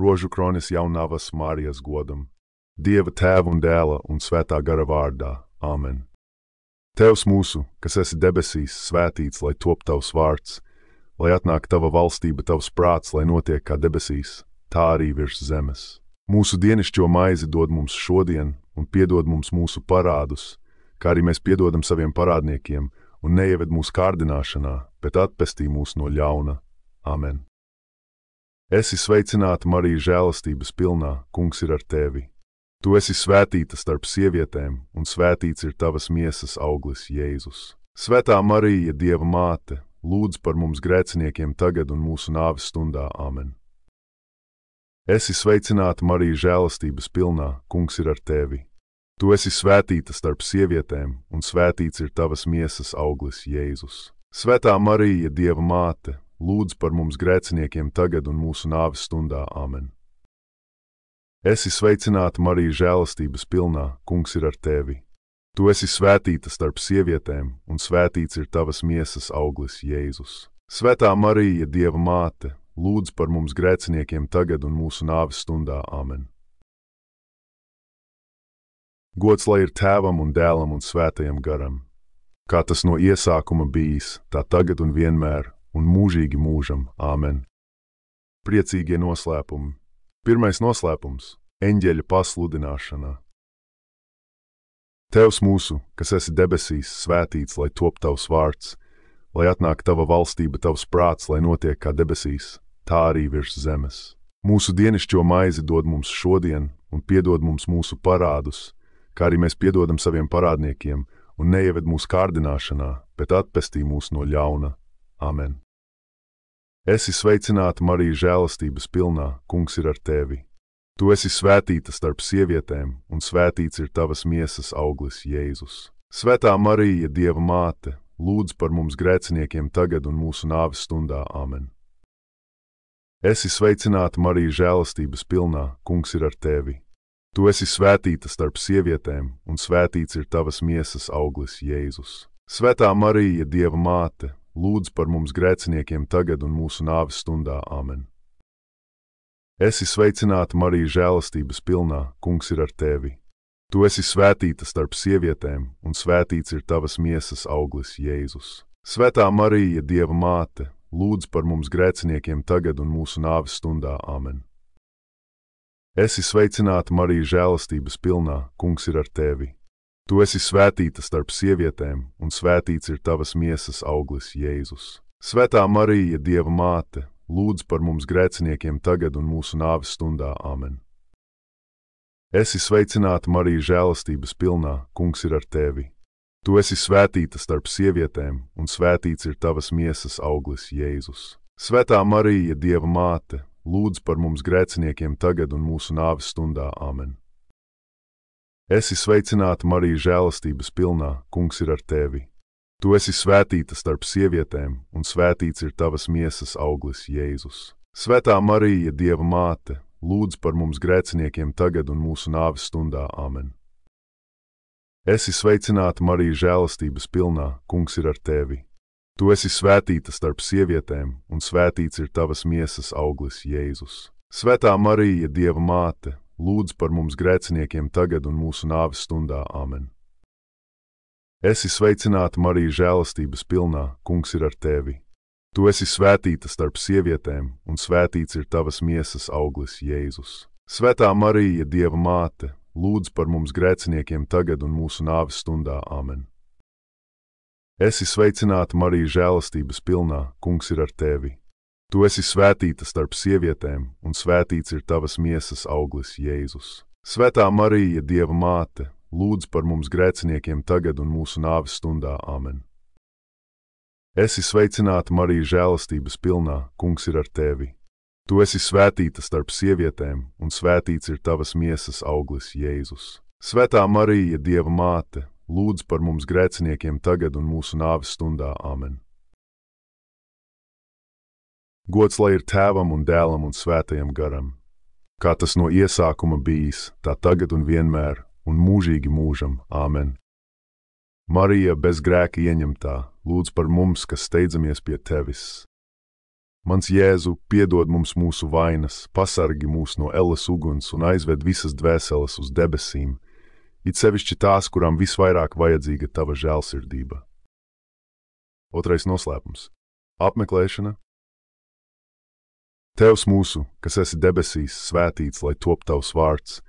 rožu kronis jaunavas Marijas godam, Dieva Tēva un Dēla un Svētā gara vārdā. Āmen. Tēvs mūsu, kas esi debesīs, svētīts, lai top tavs vārds, lai atnāk tava valstība, tavs prāts, lai notiek kā debesīs, tā arī virs zemes. Mūsu dienascho maizi dod mums šodien un piedod mums mūsu parādus, kā arī mēs piedodam saviem parādniekiem, un neieved mūsu kārdināšanā, bet atpestī mūs no ļauna. Amen. Esi sveicināta, Marija, žēlastības pilnā, Kungs ir ar tevi. Tu esi svētīta starp sievietēm, un svētīts ir tavas miesas auglis, Jēzus. Svētā Marija, Dieva māte, lūdz par mums grēciniekiem tagad un mūsu nāves stundā. Amen. Esi sveicināta, Marija, žēlastības pilnā, Kungs ir ar tevi. Tu esi svētīta starp sievietēm, un svētīts ir tavas miesas auglis, Jēzus. Svētā Marija, Dieva māte, lūdz par mums grēciniekiem tagad un mūsu nāves stundā. Amen. Esi sveicināta, Marija, žēlastības pilnā, Kungs ir ar tevi. Tu esi svētīta starp sievietēm, un svētīts ir tavas miesas auglis, Jēzus. Svētā Marija, Dieva māte, lūdz par mums grēciniekiem tagad un mūsu nāves stundā. Amen. Gods lai ir Tēvam un Dēlam un Svētajam garam, kā tas no iesākuma bijis, tā tagad un vienmēr, un mūžīgi mūžam. Āmen. Priecīgie noslēpumi. Pirmais noslēpums – eņģeļa pasludināšanā. Tēvs mūsu, kas esi debesīs, svētīts, lai top tavs vārds, lai atnāk tava valstība, tavs prāts, lai notiek kā debesīs, tā arī virs zemes. Mūsu dienascho maizi dod mums šodien un piedod mums mūsu parādus, kā arī mēs piedodam saviem parādniekiem, un neieved mūsu kārdināšanā, bet atpestī mūs no ļauna. Amen. Esi sveicināta, Marija, žēlastības pilnā, Kungs ir ar tevi. Tu esi svētīta starp sievietēm, un svētīts ir tavas miesas auglis, Jēzus. Svētā Marija, Dieva māte, lūdz par mums grēciniekiem tagad un mūsu nāves stundā. Amen. Esi sveicināta, Marija, žēlastības pilnā, Kungs ir ar tevi. Tu esi svētīta starp sievietēm, un svētīts ir tavas miesas auglis, Jēzus. Svētā Marija, Dieva māte, lūdz par mums grēciniekiem tagad un mūsu nāves stundā. Amen. Esi sveicināta, Marija, žēlastības pilnā, Kungs ir ar tevi. Tu esi svētīta starp sievietēm, un svētīts ir tavas miesas auglis, Jēzus. Svētā Marija, Dieva māte, lūdz par mums grēciniekiem tagad un mūsu nāves stundā. Amen. Esi sveicināta, Marija, žēlastības pilnā, Kungs ir ar tevi. Tu esi svētīta starp sievietēm, un svētīts ir tavas miesas auglis, Jēzus. Svētā Marija, Dieva māte, lūdz par mums grēciniekiem tagad un mūsu nāves stundā. Amen. Esi sveicināta, Marija, žēlastības pilnā, Kungs ir ar tevi. Tu esi svētīta starp sievietēm, un svētīts ir tavas miesas auglis, Jēzus. Svētā Marija, Dieva māte, lūdz par mums grēciniekiem tagad un mūsu nāves stundā. Amen. Esi sveicināta, Marija, žēlastības pilnā, Kungs ir ar tevi. Tu esi svētīta starp sievietēm, un svētīts ir tavas miesas auglis, Jēzus. Svētā Marija, Dieva māte, lūdz par mums grēciniekiem tagad un mūsu nāves stundā. Amen. Esi sveicināta, Marija, žēlastības pilnā, Kungs ir ar tevi. Tu esi svētīta starp sievietēm, un svētīts ir tavas miesas auglis, Jēzus. Svētā Marija, Dieva māte, lūdz par mums grēciniekiem tagad un mūsu nāves stundā. Amen. Esi sveicināta, Marija, žēlastības pilnā, Kungs ir ar tevi. Tu esi svētīta starp sievietēm, un svētīts ir tavas miesas auglis, Jēzus. Svētā Marija, Dieva māte, lūdz par mums grēciniekiem tagad un mūsu nāves stundā. Amen. Esi sveicināta, Marija, žēlastības pilnā, Kungs ir ar tevi. Tu esi svētīta starp sievietēm, un svētīts ir tavas miesas auglis, Jēzus. Svētā Marija, Dieva māte, lūdz par mums grēciniekiem tagad un mūsu nāves stundā. Amen. Esi sveicināta, Marija, žēlastības pilnā, Kungs ir ar tevi. Tu esi svētīta starp sievietēm, un svētīts ir tavas miesas auglis, Jēzus. Svētā Marija, Dieva māte, lūdz par mums grēciniekiem tagad un mūsu nāves stundā. Amen. Gods lai ir Tēvam un Dēlam un Svētajam garam, kā tas no iesākuma bijis, tā tagad un vienmēr, un mūžīgi mūžam. Āmen. Marija bez grēka ieņemtā, lūdz par mums, kas steidzamies pie tevis. Mans Jēzu, piedod mums mūsu vainas, pasargi mūs no elles uguns un aizved visas dvēseles uz debesīm, it sevišķi tās, kurām visvairāk vajadzīga tava žēlsirdība. Otrais noslēpums – apmeklēšana. Tēvs mūsu, kas esi debesīs, svētīts, lai top tavs vārds,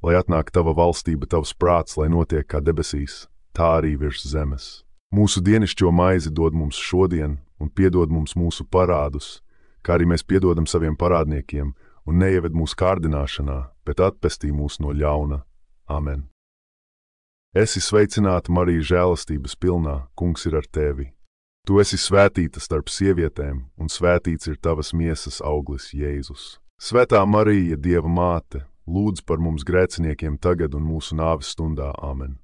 lai atnāk tava valstība, tavs prāts, lai notiek kā debesīs, tā arī virs zemes. Mūsu dienascho maizi dod mums šodien un piedod mums mūsu parādus, kā arī mēs piedodam saviem parādniekiem, un neieved mūsu kārdināšanā, bet atpestī mūs no ļauna. Amen. Esi sveicināta, Marija, žēlastības pilnā, Kungs ir ar tevi. Tu esi svētīta starp sievietēm, un svētīts ir tavas miesas auglis, Jēzus. Svētā Marija, Dieva māte, lūdz par mums grēciniekiem tagad un mūsu nāves stundā. Amen.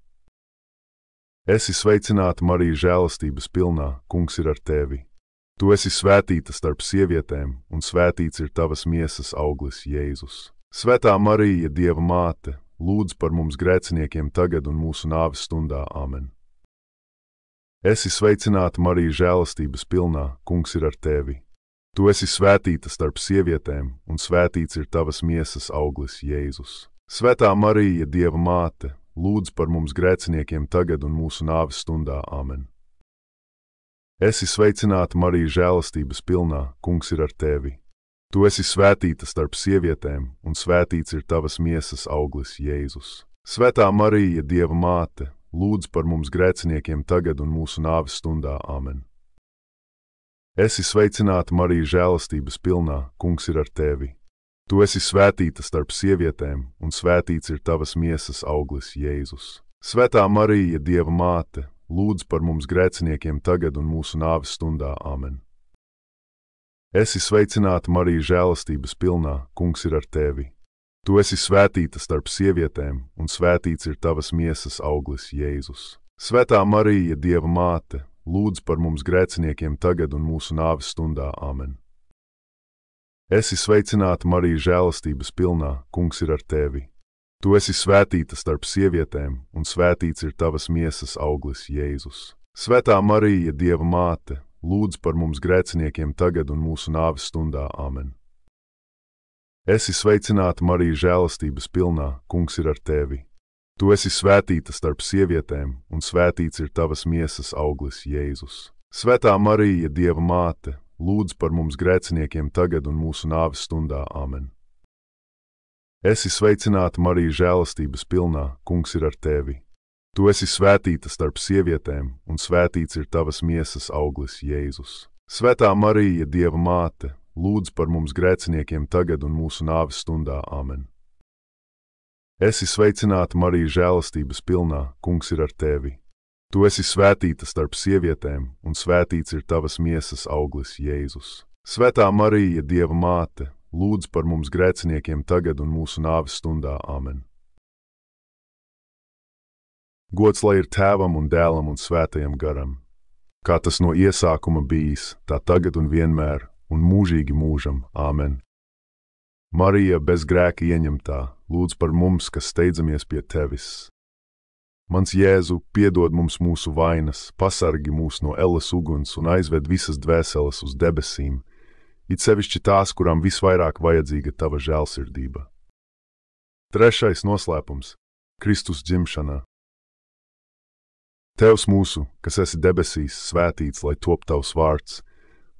Esi sveicināta, Marija, žēlastības pilnā, Kungs ir ar tevi. Tu esi svētīta starp sievietēm, un svētīts ir tavas miesas auglis, Jēzus. Svētā Marija, Dieva māte, lūdz par mums grēciniekiem tagad un mūsu nāves stundā. Amen. Esi sveicināta, Marija, žēlastības pilnā, Kungs ir ar tevi. Tu esi svētīta starp sievietēm, un svētīts ir tavas miesas auglis, Jēzus. Svētā Marija, Dieva māte, lūdz par mums grēciniekiem tagad un mūsu nāves stundā. Amen. Esi sveicināta, Marija, žēlastības pilnā, Kungs ir ar tevi. Tu esi svētīta starp sievietēm, un svētīts ir tavas miesas auglis, Jēzus. Svētā Marija, Dieva māte, lūdz par mums grēciniekiem tagad un mūsu nāves stundā. Amen. Esi sveicināta, Marija, žēlastības pilnā, Kungs ir ar tevi. Tu esi svētīta starp sievietēm, un svētīts ir tavas miesas auglis, Jēzus. Svētā Marija, Dieva māte, lūdz par mums grēciniekiem tagad un mūsu nāves stundā. Amen. Esi sveicināta, Marija, žēlastības pilnā, Kungs ir ar tevi. Tu esi svētīta starp sievietēm, un svētīts ir tavas miesas auglis, Jēzus. Svētā Marija, Dieva māte, lūdz par mums grēciniekiem tagad un mūsu nāves stundā. Amen. Esi sveicināta, Marija, žēlastības pilnā, Kungs ir ar tevi. Tu esi svētīta starp sievietēm, un svētīts ir tavas miesas auglis, Jēzus. Svētā Marija, Dieva māte, lūdz par mums grēciniekiem tagad un mūsu nāves stundā. Amen. Esi sveicināta, Marija, žēlastības pilnā, Kungs ir ar tevi. Tu esi svētīta starp sievietēm, un svētīts ir tavas miesas auglis, Jēzus. Svētā Marija, Dieva māte, lūdz par mums grēciniekiem tagad un mūsu nāves stundā. Amen. Esi sveicināta, Marija, žēlastības pilnā, Kungs ir ar tevi. Tu esi svētīta starp sievietēm, un svētīts ir tavas miesas auglis, Jēzus. Svētā Marija, Dieva māte, lūdz par mums grēciniekiem tagad un mūsu nāves stundā. Amen. Esi sveicināta, Marija, žēlastības pilnā, Kungs ir ar tevi. Tu esi svētīta starp sievietēm, un svētīts ir tavas miesas auglis, Jēzus. Svētā Marija, Dieva māte, lūdz par mums grēciniekiem tagad un mūsu nāves stundā. Amen. Gods lai ir Tēvam un Dēlam un Svētajam garam, kā tas no iesākuma bijis, tā tagad un vienmēr, un mūžīgi mūžam. Amen. Marija, bez grēka ieņemtā, lūdz par mums, kas steidzamies pie tevis. Mans Jēzu, piedod mums mūsu vainas, pasargi mūs no elles uguns un aizved visas dvēseles uz debesīm, it sevišķi tās, kurām visvairāk vajadzīga tava žēlsirdība. Trešais noslēpums – Kristus dzimšanā. Tēvs mūsu, kas esi debesīs, svētīts, lai top tavs vārds,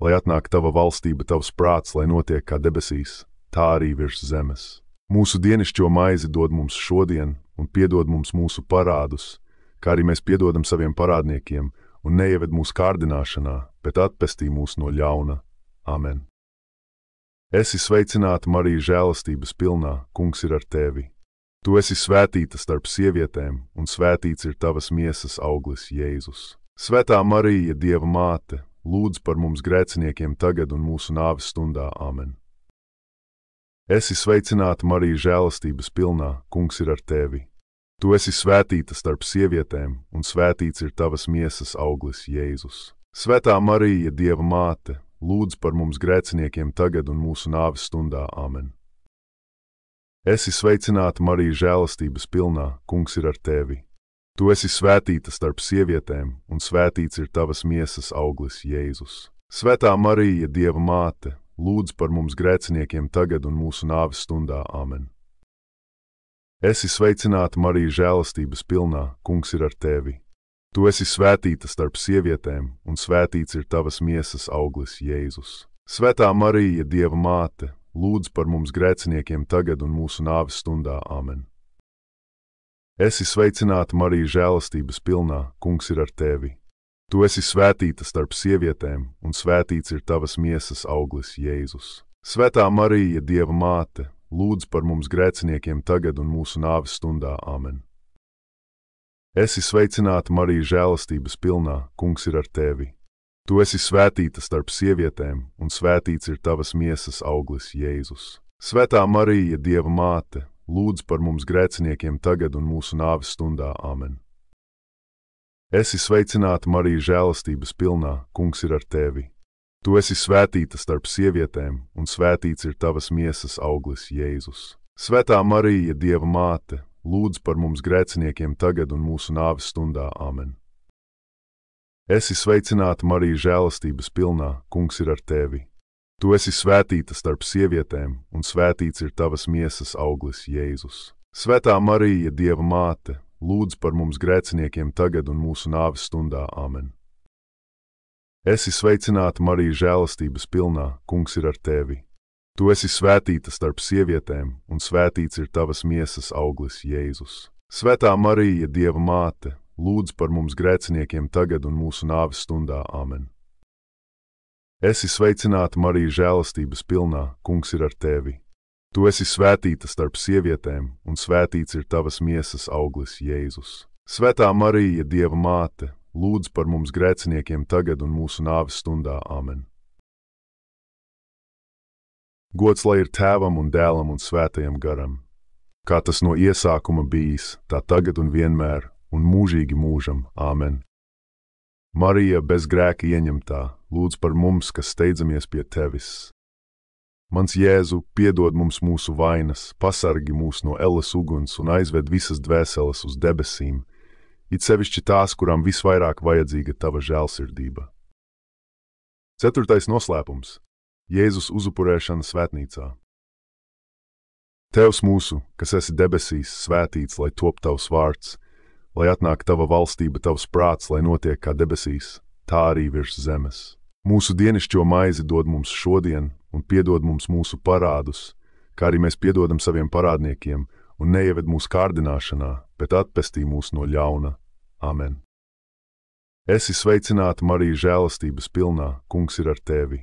lai atnāk tava valstība, tavs prāts, lai notiek kā debesīs, tā arī virs zemes. Mūsu dienascho maizi dod mums šodien, un piedod mums mūsu parādus, kā arī mēs piedodam saviem parādniekiem, un neieved mūsu kārdināšanā, bet atpestī mūs no ļauna. Amen. Esi sveicināta, Marija, žēlastības pilnā, Kungs ir ar tevi. Tu esi svētīta starp sievietēm, un svētīts ir tavas miesas auglis, Jēzus. Svētā Marija, Dieva māte, lūdz par mums grēciniekiem tagad un mūsu nāves stundā. Amen. Esi sveicināta, Marija, žēlastības pilnā, Kungs ir ar tevi. Tu esi svētīta starp sievietēm, un svētīts ir tavas miesas auglis, Jēzus. Svētā Marija, Dieva māte, lūdz par mums grēciniekiem tagad un mūsu nāves stundā. Amen. Esi sveicināta, Marija, žēlastības pilnā, Kungs ir ar tevi. Tu esi svētīta starp sievietēm, un svētīts ir tavas miesas auglis, Jēzus. Svētā Marija, Dieva māte, lūdz par mums grēciniekiem tagad un mūsu nāves stundā. Āmen. Esi sveicināta, Marija, žēlastības pilnā, Kungs ir ar tevi. Tu esi svētīta starp sievietēm, un svētīts ir tavas miesas auglis, Jēzus. Svētā Marija, Dieva māte, lūdz par mums grēciniekiem tagad un mūsu nāves stundā. Āmen. Esi sveicināta, Marija, žēlastības pilnā, Kungs ir ar tevi. Tu esi svētīta starp sievietēm, un svētīts ir tavas miesas auglis, Jēzus. Svētā Marija, Dieva māte, lūdz par mums grēciniekiem tagad un mūsu nāves stundā. Āmen. Esi sveicināta, Marija, žēlastības pilnā, Kungs ir ar tevi. Tu esi svētīta starp sievietēm, un svētīts ir tavas miesas auglis, Jēzus. Svētā Marija, Dieva māte, lūdz par mums grēciniekiem tagad un mūsu nāves stundā. Āmen. Esi sveicināta, Marija, žēlastības pilnā, Kungs ir ar tevi. Tu esi svētīta starp sievietēm, un svētīts ir tavas miesas auglis, Jēzus. Svētā Marija, Dieva māte, lūdz par mums grēciniekiem tagad un mūsu nāves stundā. Āmen. Esi sveicināta, Marija, žēlastības pilnā, Kungs ir ar tevi. Tu esi svētīta starp sievietēm, un svētīts ir tavas miesas auglis, Jēzus. Svētā Marija, Dieva māte, lūdz par mums grēciniekiem tagad un mūsu nāves stundā. Āmen. Esi sveicināta, Marija, žēlastības pilnā, Kungs ir ar tevi. Tu esi svētīta starp sievietēm, un svētīts ir tavas miesas auglis, Jēzus. Svētā Marija, Dieva māte, lūdz par mums grēciniekiem tagad un mūsu nāves stundā. Āmen. Esi sveicināta, Marija, žēlastības pilnā, Kungs ir ar tevi. Tu esi svētīta starp sievietēm, un svētīts ir tavas miesas auglis, Jēzus. Svētā Marija, Dieva māte, lūdz par mums grēciniekiem tagad un mūsu nāves stundā. Āmen. Gods lai ir Tēvam un Dēlam un Svētajam garam, kā tas no iesākuma bijis, tā tagad un vienmēr, un mūžīgi mūžam. Āmen. Marija, bez grēka ieņemtā, lūdz par mums, kas steidzamies pie tevis. Mans Jēzu, piedod mums mūsu vainas, pasargi mūs no elles uguns un aizved visas dvēseles uz debesīm, it sevišķi tās, kurām visvairāk vajadzīga tava žēlsirdība. 4. noslēpums – Jēzus uzupurēšana svētnīcā. Tēvs mūsu, kas esi debesīs, svētīts, lai top tavs vārds, lai atnāk tava valstība, tavs prāts, lai notiek kā debesīs, tā arī virs zemes. Mūsu dienascho maizi dod mums šodien, un piedod mums mūsu parādus, kā arī mēs piedodam saviem parādniekiem, un neieved mūsu kārdināšanā, bet atpestī mūs no ļauna. Amen. Esi sveicināta, Marija, žēlastības pilnā, Kungs ir ar tevi.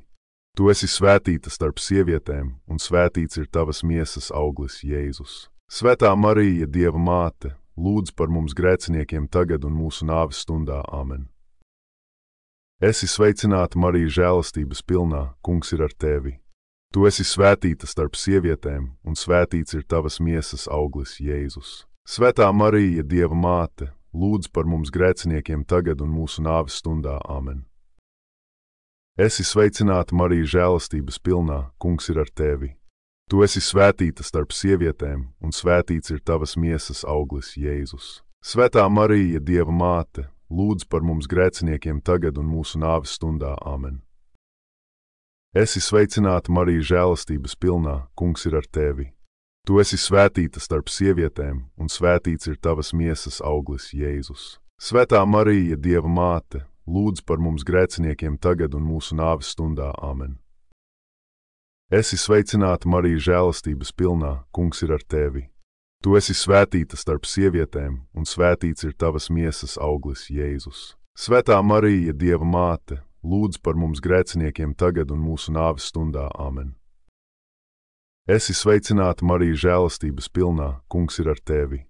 Tu esi svētīta starp sievietēm, un svētīts ir tavas miesas auglis, Jēzus. Svētā Marija, Dieva māte, lūdz par mums grēciniekiem tagad un mūsu nāves stundā. Amen. Esi sveicināta, Marija, žēlastības pilnā, Kungs ir ar tevi. Tu esi svētīta starp sievietēm, un svētīts ir tavas miesas auglis, Jēzus. Svētā Marija, Dieva māte, lūdz par mums grēciniekiem tagad un mūsu nāves stundā. Āmen. Esi sveicināta, Marija, žēlastības pilnā, Kungs ir ar tevi. Tu esi svētīta starp sievietēm, un svētīts ir tavas miesas auglis, Jēzus. Svētā Marija, Dieva māte, lūdz par mums grēciniekiem tagad un mūsu nāves stundā. Āmen. Esi sveicināta, Marija, žēlastības pilnā, Kungs ir ar tevi. Tu esi svētīta starp sievietēm, un svētīts ir tavas miesas auglis, Jēzus. Svētā Marija, Dieva māte, lūdz par mums grēciniekiem tagad un mūsu nāves stundā. Āmen. Esi sveicināta, Marija, žēlastības pilnā, Kungs ir ar tevi. Tu esi svētīta starp sievietēm, un svētīts ir tavas miesas auglis, Jēzus. Svētā Marija, Dieva māte, lūdz par mums grēciniekiem tagad un mūsu nāves stundā. Āmen. Esi sveicināta, Marija, žēlastības pilnā, Kungs ir ar tevi.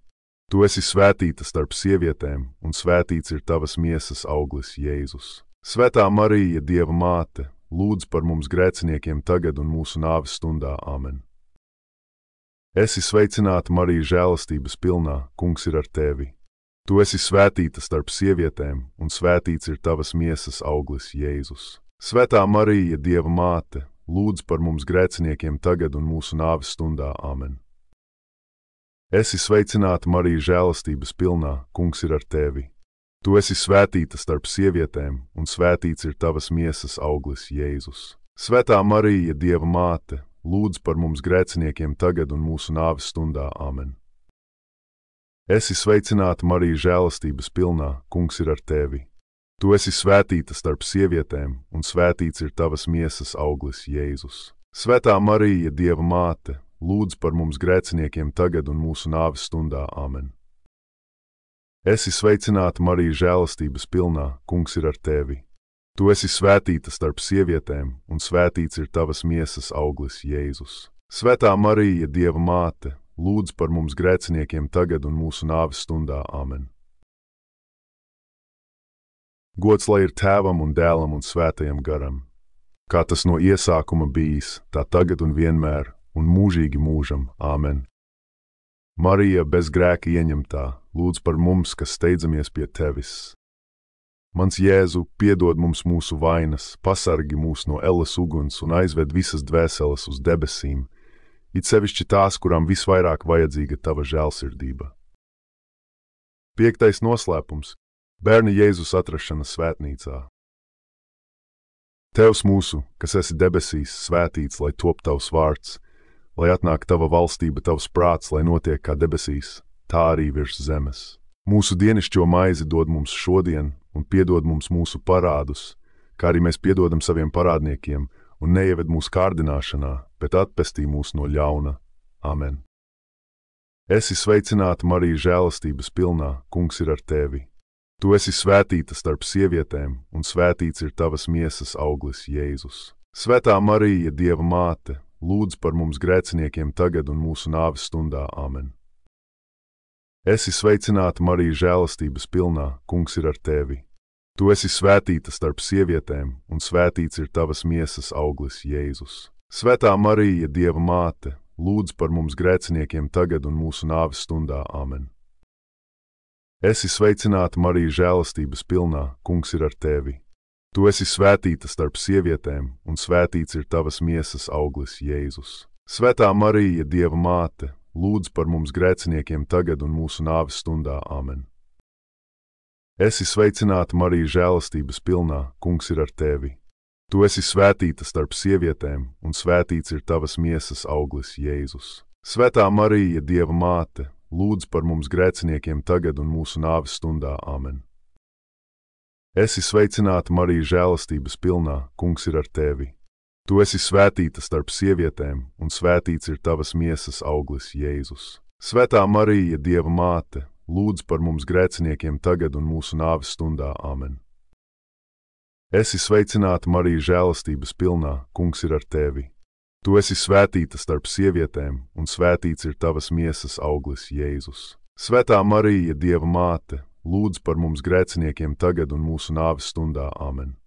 Tu esi svētīta starp sievietēm, un svētīts ir tavas miesas auglis, Jēzus. Svētā Marija, Dieva māte, lūdz par mums grēciniekiem tagad un mūsu nāves stundā. Āmen. Esi sveicināta, Marija, žēlastības pilnā, Kungs ir ar tevi. Tu esi svētīta starp sievietēm, un svētīts ir tavas miesas auglis, Jēzus. Svētā Marija, Dieva māte, lūdz par mums grēciniekiem tagad un mūsu nāves stundā. Āmen. Esi sveicināta, Marija, žēlastības pilnā, Kungs ir ar tevi. Tu esi svētīta starp sievietēm, un svētīts ir tavas miesas auglis, Jēzus. Svētā Marija, Dieva māte, lūdz par mums grēciniekiem tagad un mūsu nāves stundā. Āmen. Esi sveicināta, Marija, žēlastības pilnā, Kungs ir ar tevi. Tu esi svētīta starp sievietēm, un svētīts ir tavas miesas auglis, Jēzus. Svētā Marija, Dieva māte, lūdz par mums grēciniekiem tagad un mūsu nāves stundā. Āmen. Esi sveicināta, Marija, žēlastības pilnā, Kungs ir ar tevi. Tu esi svētīta starp sievietēm, un svētīts ir tavas miesas auglis, Jēzus. Svētā Marija, Dieva māte, lūdz par mums grēciniekiem tagad un mūsu nāves stundā. Āmen. Gods lai ir Tēvam un Dēlam un Svētajam garam, kā tas no iesākuma bijis, tā tagad un vienmēr, un mūžīgi mūžam. Āmen. Marija, bez grēka ieņemtā, lūdz par mums, kas steidzamies pie tevis. Mans Jēzu, piedod mums mūsu vainas, pasargi mūs no elles uguns un aizved visas dvēseles uz debesīm, it sevišķi tās, kurām visvairāk vajadzīga tava žēlsirdība. 5. noslēpums – bērna Jēzus atrašana svētnīcā. Tēvs mūsu, kas esi debesīs, svētīts, lai top tavs vārds, lai atnāk tava valstība, tavs prāts, lai notiek kā debesīs, tā arī virs zemes. Mūsu dienascho maizi dod mums šodien, un piedod mums mūsu parādus, kā arī mēs piedodam saviem parādniekiem, un neieved mūsu kārdināšanā, bet atpestī mūs no ļauna. Amen. Esi sveicināta, Marija, žēlastības pilnā, Kungs ir ar tevi. Tu esi svētīta starp sievietēm, un svētīts ir tavas miesas auglis, Jēzus. Svētā Marija, Dieva māte, lūdz par mums grēciniekiem tagad un mūsu nāves stundā. Āmen. Esi sveicināta, Marija, žēlastības pilnā, Kungs ir ar tevi. Tu esi svētīta starp sievietēm, un svētīts ir tavas miesas auglis, Jēzus. Svētā Marija, Dieva māte, lūdz par mums grēciniekiem tagad un mūsu nāves stundā. Āmen. Esi sveicināta, Marija, žēlastības pilnā, Kungs ir ar tevi. Tu esi svētīta starp sievietēm, un svētīts ir tavas miesas auglis, Jēzus. Svētā Marija, Dieva māte, lūdz par mums grēciniekiem tagad un mūsu nāves stundā. Āmen. Esi sveicināta, Marija, žēlastības pilnā, Kungs ir ar tevi. Tu esi svētīta starp sievietēm, un svētīts ir tavas miesas auglis, Jēzus. Svētā Marija, Dieva māte, lūdz par mums grēciniekiem tagad un mūsu nāves stundā. Āmen. Esi sveicināta, Marija, žēlastības pilnā, Kungs ir ar tevi. Tu esi svētīta starp sievietēm, un svētīts ir tavas miesas auglis, Jēzus. Svētā Marija, Dieva māte, lūdz par mums grēciniekiem tagad un mūsu nāves stundā. Āmen. Esi sveicināta, Marija, žēlastības pilnā, Kungs ir ar tevi. Tu esi svētīta starp sievietēm, un svētīts ir tavas miesas auglis, Jēzus. Svētā Marija, Dieva māte, lūdz par mums grēciniekiem tagad un mūsu nāves stundā. Āmen.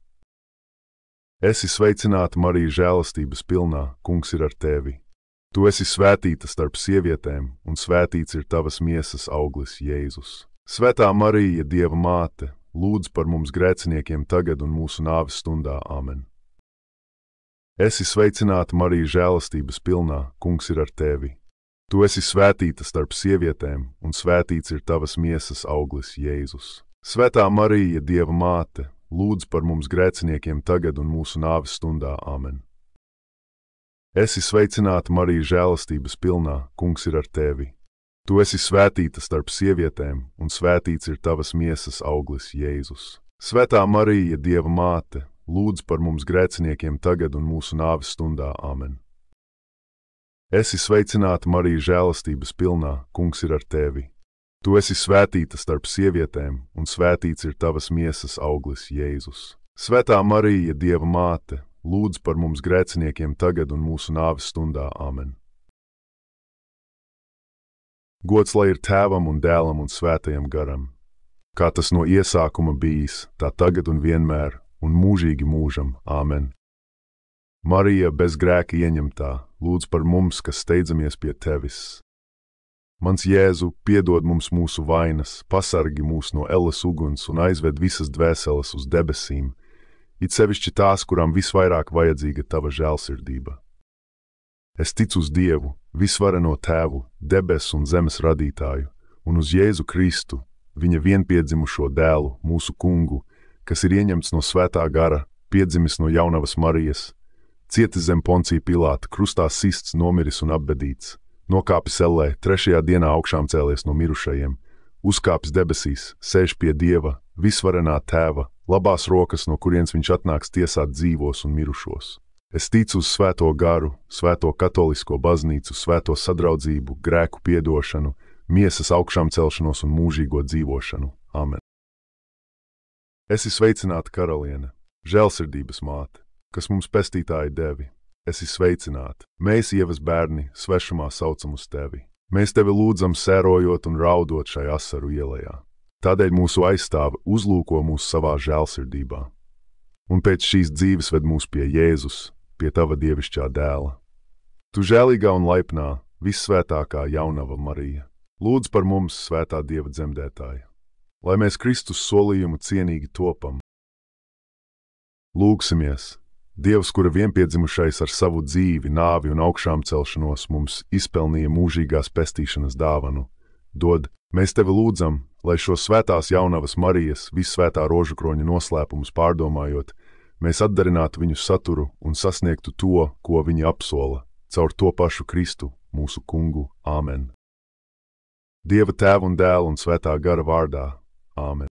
Esi sveicināta, Marija, žēlastības pilnā, Kungs ir ar tevi. Tu esi svētīta starp sievietēm, un svētīts ir tavas miesas auglis, Jēzus. Svētā Marija, Dieva māte, lūdz par mums grēciniekiem tagad un mūsu nāves stundā. Āmen. Esi sveicināta, Marija, žēlastības pilnā, Kungs ir ar tevi. Tu esi svētīta starp sievietēm, un svētīts ir tavas miesas auglis, Jēzus. Svētā Marija, Dieva māte, lūdz par mums grēciniekiem tagad un mūsu nāves stundā. Āmen. Esi sveicināta, Marija, žēlastības pilnā, Kungs ir ar tevi. Tu esi svētīta starp sievietēm, un svētīts ir tavas miesas auglis, Jēzus. Svētā Marija, Dieva māte, lūdz par mums grēciniekiem tagad un mūsu nāves stundā. Āmen. Esi sveicināta, Marija, žēlastības pilnā, Kungs ir ar tevi. Tu esi svētīta starp sievietēm, un svētīts ir tavas miesas auglis, Jēzus. Svētā Marija, Dieva māte, lūdz par mums grēciniekiem tagad un mūsu nāves stundā. Āmen. Gods lai ir Tēvam un Dēlam un Svētajam garam, kā tas no iesākuma bijis, tā tagad un vienmēr, un mūžīgi mūžam. Āmen. Marija, bez grēka ieņemtā, lūdz par mums, kas steidzamies pie tevis. Mans Jēzu, piedod mums mūsu vainas, pasargi mūs no elles uguns un aizved visas dvēseles uz debesīm, it sevišķi tās, kurām visvairāk vajadzīga tava žēlsirdība. Es ticu uz Dievu, visvareno Tēvu, debesu un zemes radītāju, un uz Jēzu Kristu, viņa vienpiedzimušo dēlu, mūsu kungu, kas ir ieņemts no svētā gara, piedzimis no jaunavas Marijas, cietis zem Poncija Pilāta, krustā sists, nomiris un apbedīts, nokāpis ellē, 3. dienā augšām cēlies no mirušajiem, uzkāpis debesīs, sēž pie Dieva, visvarenā Tēva, labās rokas, no kurienes viņš atnāks tiesāt dzīvos un mirušos. Es ticu uz svēto garu, svēto katolisko baznīcu, svēto sadraudzību, grēku piedošanu, miesas augšām celšanos un mūžīgo dzīvošanu. Amen. Esi sveicināta, karaliene, žēlsirdības māte, kas mums pestītāji devi. Esi sveicināta, mēs Ievas bērni, svešumā saucam uz tevi. Mēs tevi lūdzam, sērojot un raudot šai asaru ielajā. Tādēļ mūsu aizstāve uzlūko mūs savā žēlsirdībā. Un pēc šīs dzīves ved mūs pie Jēzus, pie tava dievišķā dēla. Tu žēlīgā un laipnā, vissvētākā jaunava Marija, lūdz par mums, svētā Dieva dzemdētāja, lai mēs Kristus solījumu cienīgi topam. Lūgsimies! Dievs, kura vienpiedzimušais ar savu dzīvi, nāvi un augšām celšanos mums izpelnīja mūžīgās pestīšanas dāvanu, dod, mēs tevi lūdzam, lai šo svētās jaunavas Marijas, vissvētā rožukroņa noslēpumus pārdomājot, mēs atdarinātu viņu saturu un sasniegtu to, ko viņi apsola, caur to pašu Kristu, mūsu kungu. Āmen. Dieva Tēva un Dēla un Svētā gara vārdā. Āmen.